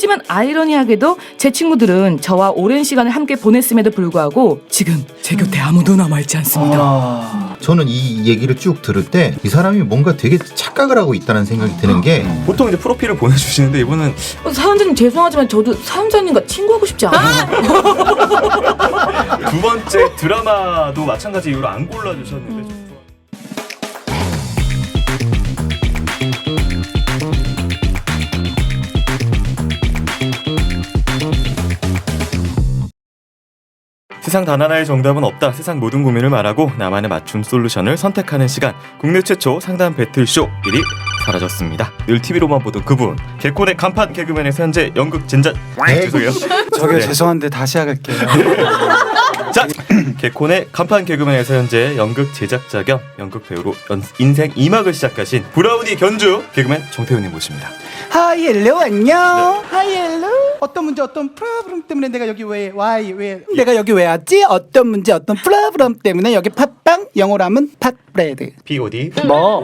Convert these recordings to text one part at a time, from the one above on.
하지만 아이러니하게도 제 친구들은 저와 오랜 시간을 함께 보냈음에도 불구하고 지금 제 곁에 아무도 남아있지 않습니다. 저는 이 얘기를 쭉 들을 때 이 사람이 뭔가 되게 착각을 하고 있다는 생각이 드는 게 보통 이제 프로필을 보내주시는데 이분은 사연자님 죄송하지만 저도 사연자님과 친구하고 싶지 않아요. 두 번째 드라마도 마찬가지 이유로 안 골라주셨는데 세상 단 하나의 정답은 없다. 세상 모든 고민을 말하고 나만의 맞춤 솔루션을 선택하는 시간. 국내 최초 상담 배틀쇼 1위 사라졌습니다. 늘 TV로만 보던 그분. 개콘의 간판 개그맨에서 현재 연극 진작 죄송해요. 저기요 네. 죄송한데 다시 하갈게요. 자, 개콘의 간판 개그맨에서 현재 연극 제작자 겸 연극 배우로 인생 2막을 시작하신 브라우니 견주 개그맨 정태훈님 모십니다. 하이 헬로 안녕. 하이 헬로. 어떤 문제 어떤 프로그램 때문에 내가 여기 왜 내가 여기 왜 왔지? 어떤 문제 어떤 프로그램 때문에 여기 팥빵 영어로 하면 팥브레드. POD. 뭐?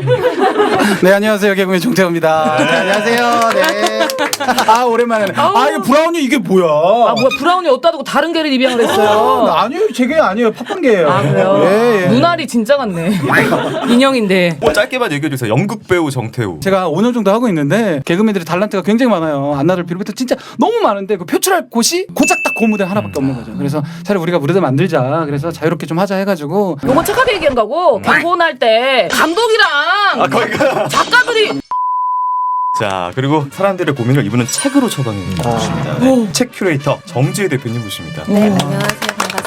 네 안녕하세요 개그맨 정태호입니다. 네, 안녕하세요. 네. 아 오랜만에. 아 이거 브라우니 이게 뭐야? 아 뭐야 브라우니 어디다 두고 다른 개를 입양을 했어요. 아니요 제게 아니에요 팥빵개예요. 아 그래요? 예, 예. 눈알이 진짜 같네. 인형인데. 뭐 짧게만 얘기해주세요. 연극 배우 정태우. 제가 5년 정도 하고 있는데 개그맨들이 달란트가 굉장히 많아요. 안나를 비롯해서 진짜 너무 많은데 그 표출할 곳이 고작 딱 그 무대 하나밖에 없는 거죠. 그래서 차라리 우리가 무대를 만들자. 그래서 자유롭게 좀 하자 해가지고 요거 착하게 얘기한 거고 개콘할 때 감독이랑 거기가. 작가들이 자, 그리고 사람들의 고민을 이분은 책으로 처방해 주십니다. 네. 책 큐레이터 정지혜 대표님 모십니다. 네, 안녕하세요. 반갑습니다.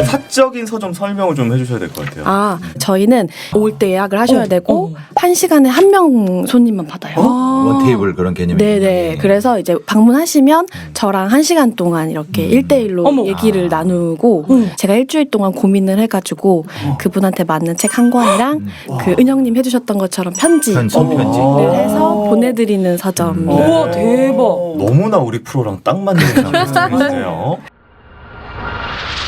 사적인 서점 설명을 좀 해주셔야 될 것 같아요. 저희는 올 때 예약을 하셔야 되고 1시간에 1명 손님만 받아요. 원 테이블 그런 개념이 네네. 그래서 이제 방문하시면 저랑 1시간 동안 이렇게 1대1로 어머. 얘기를 나누고 제가 일주일 동안 고민을 해가지고 그분한테 맞는 책 한 권이랑 그 은영님 해주셨던 것처럼 편지를 편지. 해서 보내드리는 서점. 우와 대박. 너무나 우리 프로랑 딱 맞는 사람이세요.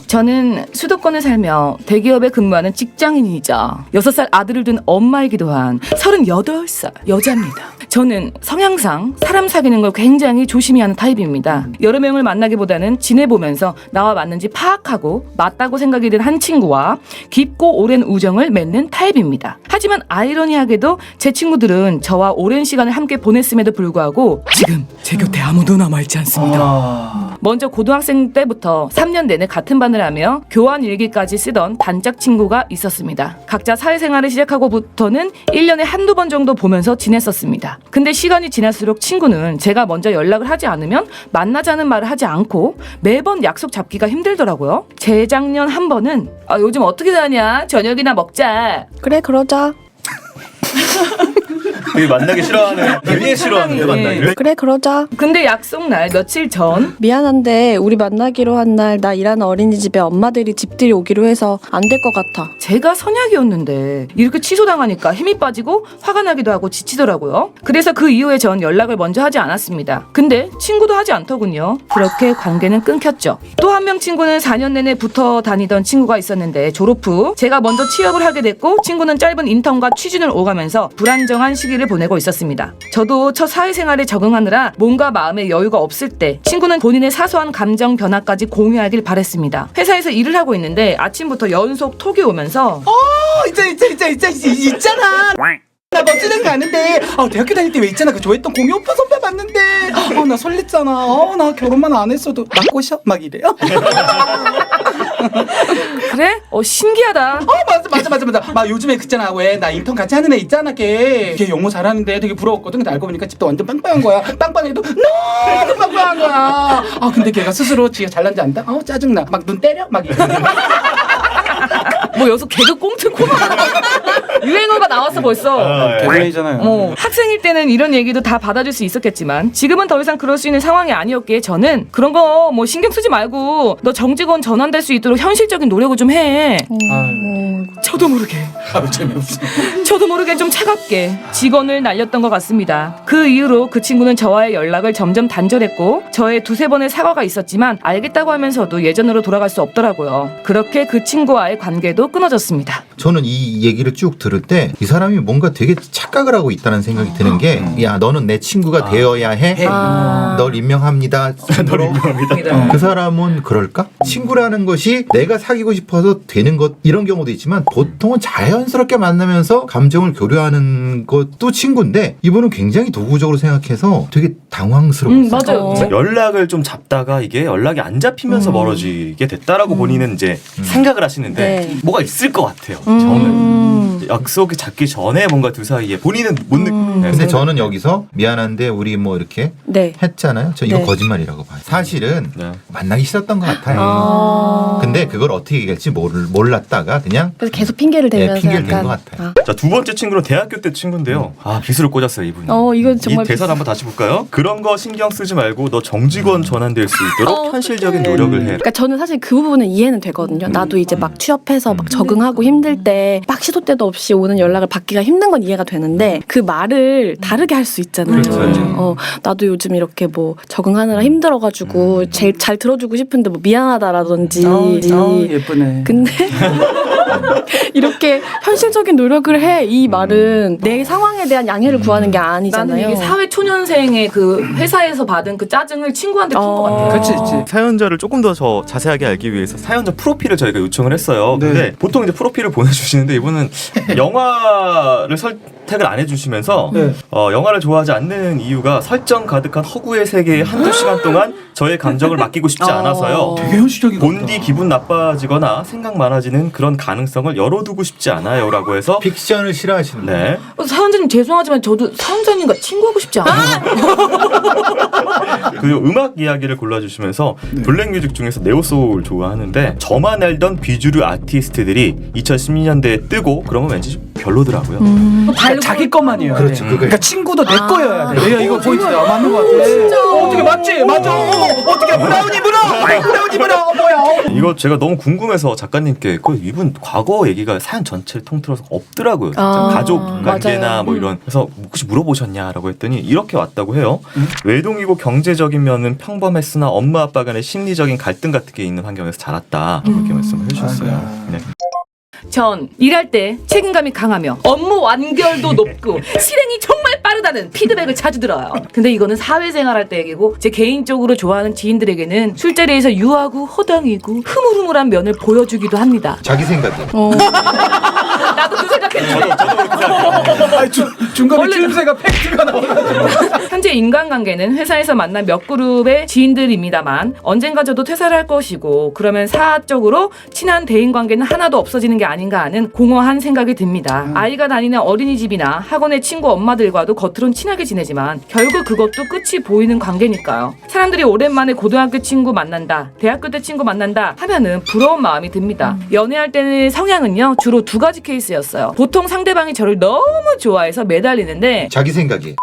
저는 수도권에 살며 대기업에 근무하는 직장인이자 6살 아들을 둔 엄마이기도 한 38살 여자입니다. 저는 성향상 사람 사귀는 걸 굉장히 조심히 하는 타입입니다. 여러 명을 만나기보다는 지내보면서 나와 맞는지 파악하고 맞다고 생각이 든 한 친구와 깊고 오랜 우정을 맺는 타입입니다. 하지만 아이러니하게도 제 친구들은 저와 오랜 시간을 함께 보냈음에도 불구하고 지금 제 곁에 아무도 남아있지 않습니다. 먼저 고등학생 때부터 3년 내내 같은 반을 하며 교환 일기까지 쓰던 단짝 친구가 있었습니다. 각자 사회생활을 시작하고부터는 1년에 한두 번 정도 보면서 지냈었습니다. 근데 시간이 지날수록 친구는 제가 먼저 연락을 하지 않으면 만나자는 말을 하지 않고 매번 약속 잡기가 힘들더라고요. 재작년 한 번은 요즘 어떻게 사냐? 저녁이나 먹자. 그래 그러자. 되게 만나기 싫어하는, 되게 싫어하는데 만나기를. 그래 그러자. 근데 약속 날 며칠 전 미안한데 우리 만나기로 한 날 나 일하는 어린이집에 엄마들이 집들이 오기로 해서 안 될 것 같아. 제가 선약이었는데 이렇게 취소당하니까 힘이 빠지고 화가 나기도 하고 지치더라고요. 그래서 그 이후에 전 연락을 먼저 하지 않았습니다. 근데 친구도 하지 않더군요. 그렇게 관계는 끊겼죠. 또 한 명 친구는 4년 내내 붙어 다니던 친구가 있었는데 졸업 후 제가 먼저 취업을 하게 됐고 친구는 짧은 인턴과 취준을 오가면서 불안정한 시기를 보내고 있었습니다. 저도 첫 사회생활에 적응하느라 몸과 마음의 여유가 없을 때 친구는 본인의 사소한 감정 변화까지 공유하길 바랬습니다. 회사에서 일을 하고 있는데 아침부터 연속 톡이 오면서 있잖아. 나 멋지는 거 아는데 대학교 다닐 때 왜 있잖아 그 좋아했던 공유 오빠 선배 봤는데 나 설렜잖아. 나 결혼만 안 했어도 나 꼬셔 막 이래요. 그래? 신기하다. 맞아. 막 요즘에 그잖아 왜 나 인턴 같이 하는 애 있잖아 걔 영어 잘하는데 되게 부러웠거든. 근데 알고 보니까 집도 완전 빵빵한 거야. 빵빵해도 너무 빵빵한 거야. 근데 걔가 스스로 지가 잘난지 안다. 짜증나. 막 눈 때려 막 이래. 뭐 여기서 개그 꽁트 코너 유행어가 나왔어 벌써. 개그맨이잖아요. 학생일 때는 이런 얘기도 다 받아줄 수 있었겠지만 지금은 더 이상 그럴 수 있는 상황이 아니었기에 저는 그런 거 뭐 신경 쓰지 말고 너 정직원 전환될 수 있도록 현실적인 노력을 좀 해. 저도 모르게 재미없어. 저도 모르게 좀 차갑게 직원을 날렸던 것 같습니다. 그 이후로 그 친구는 저와의 연락을 점점 단절했고 저의 2-3번의 사과가 있었지만 알겠다고 하면서도 예전으로 돌아갈 수 없더라고요. 그렇게 그 친구와의 관계도 끊어졌습니다. 저는 이 얘기를 쭉 들을 때 이 사람이 뭔가 되게 착각을 하고 있다는 생각이 드는 게, 야 너는 내 친구가 되어야 해. 널 임명합니다. 친구로. 그 사람은 그럴까? 친구라는 것이 내가 사귀고 싶어서 되는 것, 이런 경우도 있지만 보통은 자연스럽게 만나면서 감정을 교류하는 것도 친구인데, 이분은 굉장히 도구적으로 생각해서 되게 당황스러웠어요. 맞아요. 연락을 좀 잡다가 이게 연락이 안 잡히면서 멀어지게 됐다라고 본인은 이제 생각을 하시는데 네. 뭐가 있을 것 같아요. 저는 약속이 잡기 전에 뭔가 두 사이에 본인은 못 느끼는. 근데 저는 여기서 미안한데 우리 뭐 이렇게 네. 했잖아요. 저 이거 네. 거짓말이라고 봐요. 사실은 네. 만나기 싫었던 것 같아요. 근데 그걸 어떻게 얘기할지 몰랐다가 그냥 그래서 계속 핑계를 대면서 핑계를 댄 약간 것 같아요. 자, 두 번째 친구는 대학교 때 친구인데요. 아, 비수를 꽂았어요, 이분이. 이건 정말 이 대사를 한번 다시 볼까요? 그런 거 신경 쓰지 말고 너 정직원 전환될 수 있도록 현실적인 노력을 해. 그러니까 저는 사실 그 부분은 이해는 되거든요. 나도 이제 막 취업해서 막 적응하고 힘들 때 막 시도 때도 없이 오는 연락을 받기가 힘든 건 이해가 되는데 그 말을 다르게 할 수 있잖아요. 그렇죠. 나도 요즘 이렇게 뭐 적응하느라 힘들어가지고 제일 잘 들어주고 싶은데 뭐 미안하다라든지. 예쁘네. 근데 이렇게 현실적인 노력을 해. 이 말은 내 상황에 대한 양해를 구하는 게 아니잖아요. 나는 이게 사회 초년생의 그 회사에서 받은 그 짜증을 친구한테 푼 것 같아요. 그렇지, 그렇지. 사연자를 조금 더 자세하게 알기 위해서 사연자 프로필을 저희가 요청을 했어요. 네. 근데 보통 이제 프로필을 보내주시는데 이분은 영화를 선택을 안 해주시면서 네. 영화를 좋아하지 않는 이유가 설정 가득한 허구의 세계에 한두 시간 동안 저의 감정을 맡기고 싶지 않아서요. 되게 현실적인 것 같다. 본디 기분 나빠지거나 생각 많아지는 그런 가능성을 열어두고 싶지 않아요라고 해서 픽션을 싫어하시는 거예요. 네. 사연자님 죄송하지만 저도 사연자님과 친구하고 싶지 않아요. 그 음악 이야기를 골라주시면서 블랙뮤직 중에서 네오소울 좋아하는데 저만 알던 비주류 아티스트들이 2012년대에 뜨고 그러면 왠지 좀 별로더라고요. 그러니까 자기 것만이에요. 그렇죠. 그러니까 친구도 내 거여야 돼. 내가 이거 포인트야. 맞는 것 같아. 어떻게 맞지? 맞아. 어떻게 브라운이 물어? 뭐야? 이거 제가 너무 궁금해서 작가님께 이분 과거 얘기가 사연 전체를 통틀어서 없더라고요. 진짜 가족 관계나 맞아요. 뭐 이런. 그래서 혹시 물어보셨냐라고 했더니 이렇게 왔다고 해요. 외동이고 경제적인 면은 평범했으나 엄마 아빠 간의 심리적인 갈등 같은 게 있는 환경에서 자랐다. 이렇게 말씀을 해주셨어요. 네. 전 일할 때 책임감이 강하며 업무 완결도 높고 실행이 정말 빠르다는 피드백을 자주 들어요. 근데 이거는 사회생활 할 때 얘기고 제 개인적으로 좋아하는 지인들에게는 술자리에서 유하고 허당이고 흐물흐물한 면을 보여주기도 합니다. 자기 생각이. 나도 그 생각했는데 중간에 추임새가 팩트가 나와가지고. 현재 인간관계는 회사에서 만난 몇 그룹의 지인들입니다만 언젠가 저도 퇴사를 할 것이고 그러면 사적으로 친한 대인관계는 하나도 없어지는 게 아닌가 하는 공허한 생각이 듭니다. 아이가 다니는 어린이집이나 학원의 친구 엄마들과도 겉으론 친하게 지내지만 결국 그것도 끝이 보이는 관계니까요. 사람들이 오랜만에 고등학교 친구 만난다, 대학교 때 친구 만난다 하면은 부러운 마음이 듭니다. 연애할 때는 성향은요 주로 두 가지 케이스였어요. 보통 상대방이 저를 너무 좋아해서 매달리는데 자기 생각이.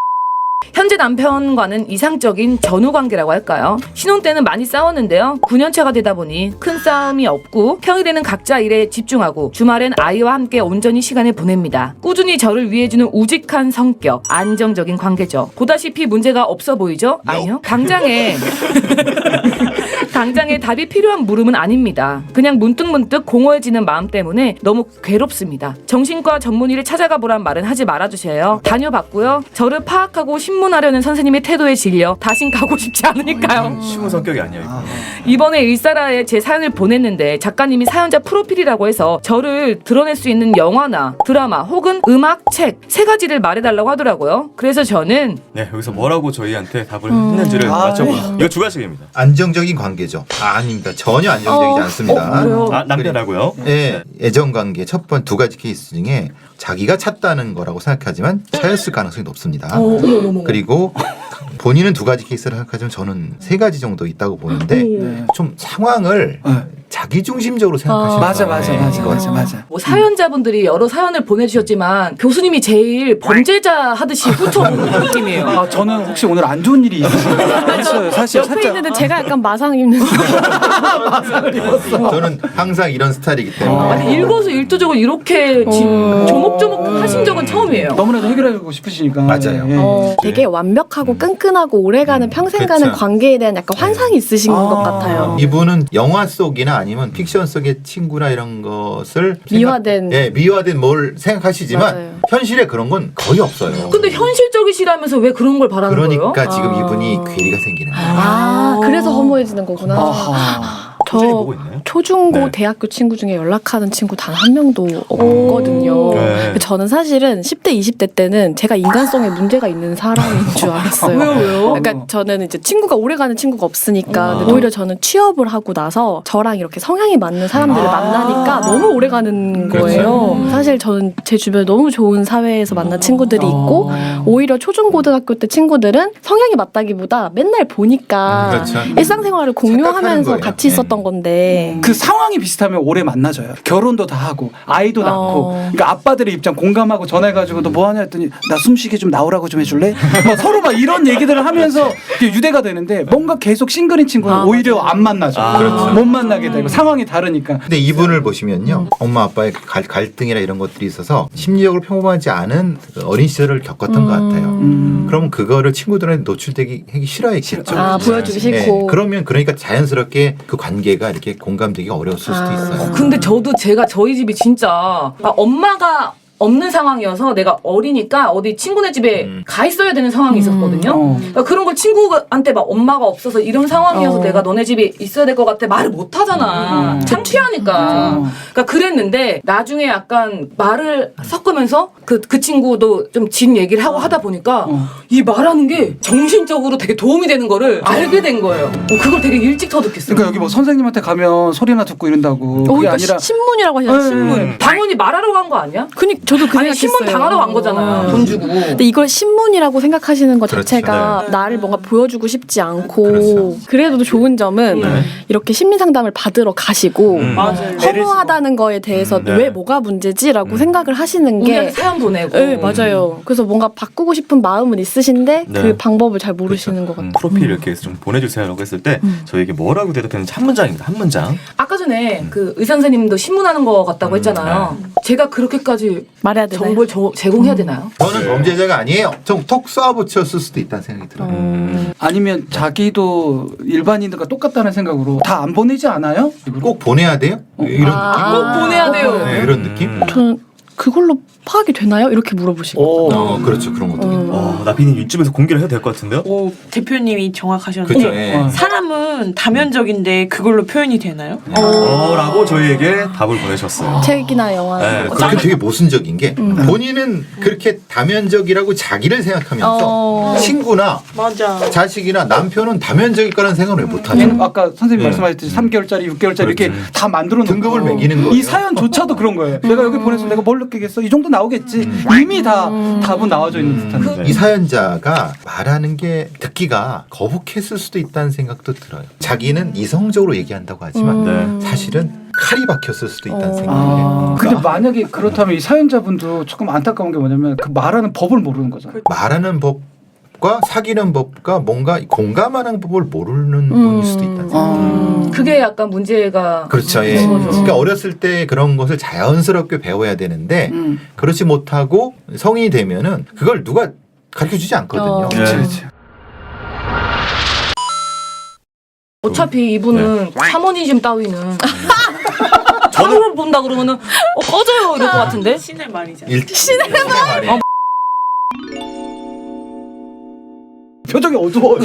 현재 남편과는 이상적인 전우관계라고 할까요? 신혼 때는 많이 싸웠는데요. 9년차가 되다 보니 큰 싸움이 없고 평일에는 각자 일에 집중하고 주말엔 아이와 함께 온전히 시간을 보냅니다. 꾸준히 저를 위해주는 우직한 성격, 안정적인 관계죠. 보다시피 문제가 없어 보이죠? 아니요. 당장에 답이 필요한 물음은 아닙니다. 그냥 문득문득 공허해지는 마음 때문에 너무 괴롭습니다. 정신과 전문의를 찾아가 보란 말은 하지 말아주세요. 다녀봤고요. 저를 파악하고 신문하려는 선생님의 태도에 질려 다신 가고 싶지 않으니까요. 쉬운 성격이 아니에요. 이번에 일사라에 제 사연을 보냈는데 작가님이 사연자 프로필이라고 해서 저를 드러낼 수 있는 영화나 드라마 혹은 음악, 책 세 가지를 말해달라고 하더라고요. 그래서 저는 네, 여기서 뭐라고 저희한테 답을 했는지를 맞춰보세요. 이거 주관식입니다. 안정적인 관계죠. 아닙니다. 전혀 안정적이지 않습니다. 그래요? 남편하고요. 네, 애정관계 첫 번 두 가지 케이스 중에 자기가 찾다는 거라고 생각하지만 차였을 가능성이 높습니다. 그리고 본인은 두 가지 케이스를 생각하지만 저는 세 가지 정도 있다고 보는데 좀 상황을 자기중심적으로 생각하시는 맞아. 뭐 사연자분들이 여러 사연을 보내주셨지만 교수님이 제일 범죄자 하듯이 훑어보는 느낌이에요. 저는 혹시 오늘 안 좋은 일이 있어요. 사실 옆에 살짝. 있는데 제가 약간 마상 입는 마상을 입었어. 저는 항상 이런 스타일이기 때문에. 아니 일거수일투족을 이렇게 조목조목 하신 적은 처음이에요. 너무나도 해결하고 싶으시니까. 맞아요. 예. 되게 완벽하고 끈끈하고 오래가는 평생 가는 그쵸. 관계에 대한 약간 환상이 있으신 것 같아요. 이분은 영화 속이나 아니면 픽션 속의 친구나 이런 것을 미화된 뭘 생각하시지만 맞아요. 현실에 그런 건 거의 없어요. 근데 현실적이시라면서 왜 그런 걸 바라는 거예요? 그러니까 지금 이분이 괴리가 생기는 거예요. 그래서 허무해지는 거구나. 아하. 꾸준히 저 보고 있나요? 초중고 네. 대학교 친구 중에 연락하는 친구 단 한 명도 없거든요. 네. 저는 사실은 10대 20대 때는 제가 인간성에 문제가 있는 사람인 줄 알았어요. 왜요? 그러니까 저는 이제 친구가 오래가는 친구가 없으니까 근데 오히려 저는 취업을 하고 나서 저랑 이렇게 성향이 맞는 사람들을 만나니까 너무 오래가는 거예요. 사실 저는 제 주변에 너무 좋은 사회에서 만난 친구들이 있고 오히려 초중고등학교 때 친구들은 성향이 맞다기보다 맨날 보니까 그렇죠. 일상생활을 공유하면서 거예요. 같이 있었던 건데 그 상황이 비슷하면 오래 만나져요. 결혼도 다 하고 아이도 낳고. 그러니까 아빠들의 입장 공감하고 전화해가지고 너 뭐 하냐 했더니 나 숨쉬게 좀 나오라고 좀 해줄래? 막 서로 막 이런 얘기들을 하면서 이게 유대가 되는데 뭔가 계속 싱글인 친구는 오히려 안 만나죠. 그렇죠. 못 만나게 되고 상황이 다르니까. 근데 이분을 보시면요, 엄마 아빠의 갈등이나 이런 것들이 있어서 심리적으로 평범하지 않은 어린 시절을 겪었던 것 같아요. 그럼 그거를 친구들한테 노출되기 하기 싫어했겠죠. 보여주기 싫고. 그러면 그러니까 자연스럽게 그 관계가 이렇게 공감되기가 어려웠을 수도 있어요. 근데 저도 저희 집이 진짜 엄마가 없는 상황이어서 내가 어리니까 어디 친구네 집에 가 있어야 되는 상황이 있었거든요. 그러니까 그런 걸 친구한테 막 엄마가 없어서 이런 상황이어서 내가 너네 집에 있어야 될 것 같아 말을 못 하잖아. 창피하니까. 그러니까 그랬는데 나중에 약간 말을 섞으면서 그 친구도 좀 진 얘기를 하고 하다 보니까 이 말하는 게 정신적으로 되게 도움이 되는 거를 알게 된 거예요. 그걸 되게 일찍 터득했어요. 그러니까 여기 뭐 선생님한테 가면 소리나 듣고 이런다고. 그게 그러니까 아니라 신문이라고 하셨죠. 신문. 당연히 말하러 간 거 아니야? 저도 그 아니 생각했어요. 신문 당하러 간 거잖아요. 돈 주고. 근데 이걸 신문이라고 생각하시는 것 그렇죠. 자체가 나를 뭔가 보여주고 싶지 않고 그렇죠. 그래도 좋은 점은 이렇게 심리 상담을 받으러 가시고 맞아요. 허무하다는 거에 대해서 네. 왜 뭐가 문제지라고 생각을 하시는 우리한테 게 사연 보내고. 네, 맞아요. 그래서 뭔가 바꾸고 싶은 마음은 있으신데 네. 그 방법을 잘 모르시는 것 같아요. 프로필 이렇게 좀 보내주세요라고 했을 때 저에게 뭐라고 대답했는지 한 문장입니다. 한 문장. 아까 전에 그 의사 선생님도 신문하는 거 같다고 했잖아요. 제가 그렇게까지 말해야 되나요? 정보를 제공해야 되나요? 저는 범죄자가 아니에요. 좀 톡 쏘아붙였을 수도 있다는 생각이 들어요. 아니면 자기도 일반인들과 똑같다는 생각으로 다 안 보내지 않아요? 꼭 보내야 돼요? 이런 꼭 보내야 돼요. 느낌? 네, 이런 느낌? 저는 그걸로 파악이 되나요? 이렇게 물어보시고 그렇죠. 그런 것도 있고. 나비님 이쯤에서 공개를 해야 될 것 같은데요? 오, 대표님이 정확하셨는데 그렇죠. 예. 사람은 다면적인데 그걸로 표현이 되나요? 라고 저희에게 답을 보내셨어요. 책이나 영화 네. 그게 되게 모순적인 게 본인은 그렇게 다면적이라고 자기를 생각하면서 친구나 맞아. 자식이나 남편은 다면적일 거라는 생각을 왜 못하죠? 얘는 아까 선생님 네. 말씀하셨듯이 3개월짜리, 6개월짜리 이렇게 그렇지. 다 만들어 놓고 등급을 매기는 거예요. 이 사연조차도 그런 거예요. 내가 여기 보내서 내가 뭘 느끼겠어? 이 정도 나오겠지. 이미 다 답은 나와져 있는 듯한. 이 사연자가 말하는 게 듣기가 거북했을 수도 있다는 생각도 들어요. 자기는 이성적으로 얘기한다고 하지만 사실은 칼이 박혔을 수도 있다는 생각을 해요. 근데 만약에 그렇다면 이 사연자분도 조금 안타까운 게 뭐냐면 그 말하는 법을 모르는 거잖아요. 말하는 법과 사귀는 법과 뭔가 공감하는 법을 모르는 분일 수도 있다는 생각이 그게 약간 문제가 그렇죠. 예. 그러니까 어렸을 때 그런 것을 자연스럽게 배워야 되는데 그렇지 못하고 성인이 되면은 그걸 누가 가르쳐 주지 않거든요. 네. 그렇지. 어차피 이분은 샤머니즘 따위는 저를 본다 그러면은 꺼져요 이럴 것 같은데. 신의 말이잖아. 신의 말. 표정이 어두워요.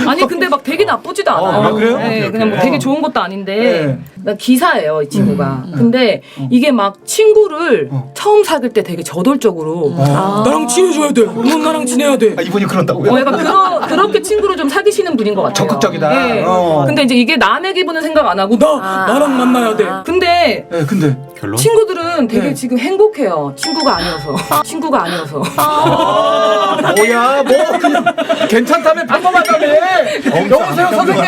아니 근데 막 되게 나쁘지도 않아요. 아, 그래요? 네, 오케이, 그냥 뭐 오케이. 되게 좋은 것도 아닌데 네. 나 기사예요 이 친구가. 근데 이게 막 친구를 처음 사귈 때 되게 저돌적으로 나랑 친해져야 돼. 넌 나랑 친해야 돼. 이분이 그런다고요? 약간 그렇게 친구를 좀 사귀시는 분인 것 같아요. 적극적이다. 네. 어. 근데 이제 이게 남의 기분을 생각 안 하고 나랑 만나야 돼. 근데 네, 근데 결론? 친구들은 되게 네. 지금 행복해요. 친구가 아니어서. 친구가 아니어서. 뭐야 뭐 그냥 괜찮다며 평범하다며. 여보세요 선생님.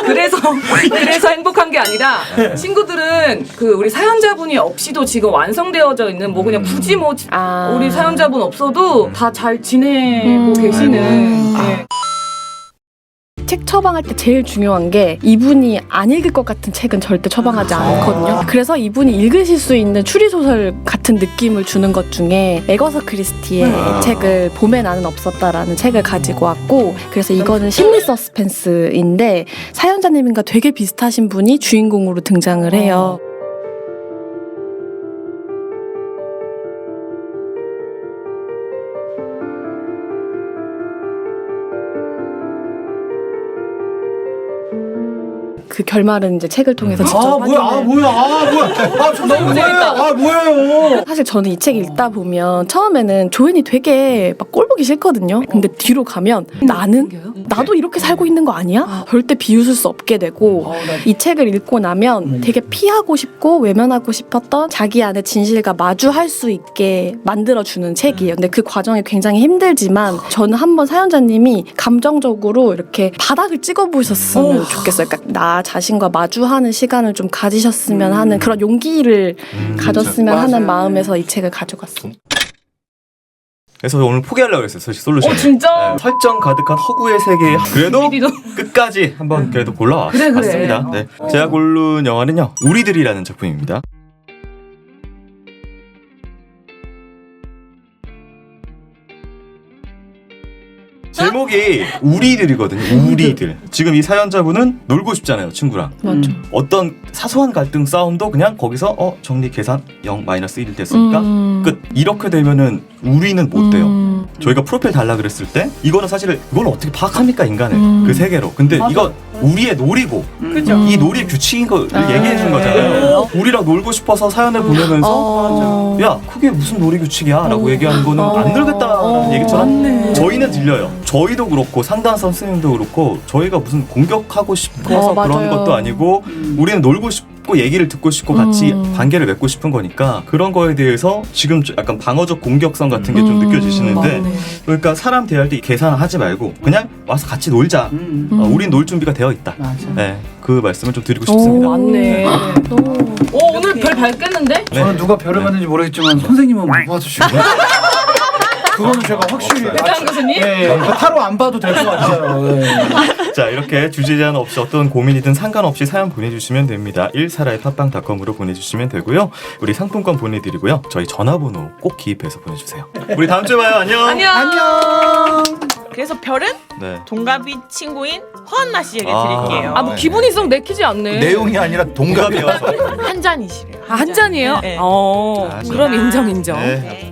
그래서 행복한 게 아니라 친구들은 그 우리 사연자분이 없이도 지금 완성되어져 있는 뭐 그냥 굳이 뭐 우리 사연자분 없어도 다 잘 지내고 계시는. 네. 책 처방할 때 제일 중요한 게 이분이 안 읽을 것 같은 책은 절대 처방하지 않거든요. 그래서 이분이 읽으실 수 있는 추리소설 같은 느낌을 주는 것 중에 에거서 크리스티의 책을 봄에 나는 없었다라는 책을 가지고 왔고, 그래서 이거는 심리 서스펜스인데 사연자님과 되게 비슷하신 분이 주인공으로 등장을 해요. 그 결말은 이제 책을 통해서 직접 너무 재밌다. 뭐예요? 사실 저는 이 책 읽다 보면 처음에는 조앤이 되게 막 꼴보기 싫거든요. 근데 뒤로 가면 나도 이렇게 살고 있는 거 아니야? 절대 비웃을 수 없게 되고, 이 책을 읽고 나면 되게 피하고 싶고 외면하고 싶었던 자기 안의 진실과 마주할 수 있게 만들어주는 책이에요. 근데 그 과정이 굉장히 힘들지만 저는 한번 사연자님이 감정적으로 이렇게 바닥을 찍어보셨으면 좋겠어요. 그러니까 나 자신과 마주하는 시간을 좀 가지셨으면 하는 그런 용기를 가졌으면 하는 마음에서 이 책을 가져갔습니다. 그래서 오늘 포기하려고 했어요. 사실 솔루션. 진짜? 설정 가득한 허구의 세계. 그래도 끝까지 한번 그래도 골라왔습니다. 네. 제가 고른 영화는요, 우리들이라는 작품입니다. 제목이 우리들이거든요. 우리들. 지금 이 사연자분은 놀고 싶잖아요, 친구랑. 맞죠. 어떤 사소한 갈등 싸움도 그냥 거기서 정리 계산 0-1 됐으니까 끝. 이렇게 되면은 우리는 못 돼요. 저희가 프로필 달라 그랬을 때 이거는 사실 이걸 어떻게 파악합니까, 인간의 그 세계로. 근데 이건 우리의 놀이고 이 놀이의 규칙인 걸 얘기해 준 거잖아요. 우리랑 놀고 싶어서 사연을 보내면서 야, 그게 무슨 놀이 규칙이야 라고 얘기하는 거는 안 놀겠다라는 얘기처럼 저희는 들려요. 저희도 그렇고 상담 선생님도 그렇고 저희가 무슨 공격하고 싶어서 그런 맞아요. 것도 아니고 우리는 놀고 싶고 얘기를 듣고 싶고 같이 관계를 맺고 싶은 거니까 그런 거에 대해서 지금 약간 방어적 공격성 같은 게 좀 느껴지시는데, 그러니까 사람 대할 때 계산하지 말고 그냥 와서 같이 놀자. 우린 놀 준비가 되어 있다. 맞아. 네, 그 말씀을 좀 드리고 싶습니다. 맞네. 오늘 별 밝겠는데? 저는 누가 별을 받는지 모르겠지만 선생님은 못 봐주시고. 그거는 제가 확실히. 배짱 교수님? 네, 타로 안 봐도 될 것 같아요. 네. 자, 이렇게 주제 제한 없이 어떤 고민이든 상관없이 사연 보내주시면 됩니다. 1사라의@팟빵.com으로 보내주시면 되고요. 우리 상품권 보내드리고요. 저희 전화번호 꼭 기입해서 보내주세요. 우리 다음 주에 봐요. 안녕. 안녕. 그래서 별은 네. 동갑이 친구인 허한나 씨에게 드릴게요. 아, 뭐 기분이 썩 내키지 않네. 내용이 아니라 동갑이어서. 한 잔이시래요. 한 잔이에요? 네. 그럼 인정. 네.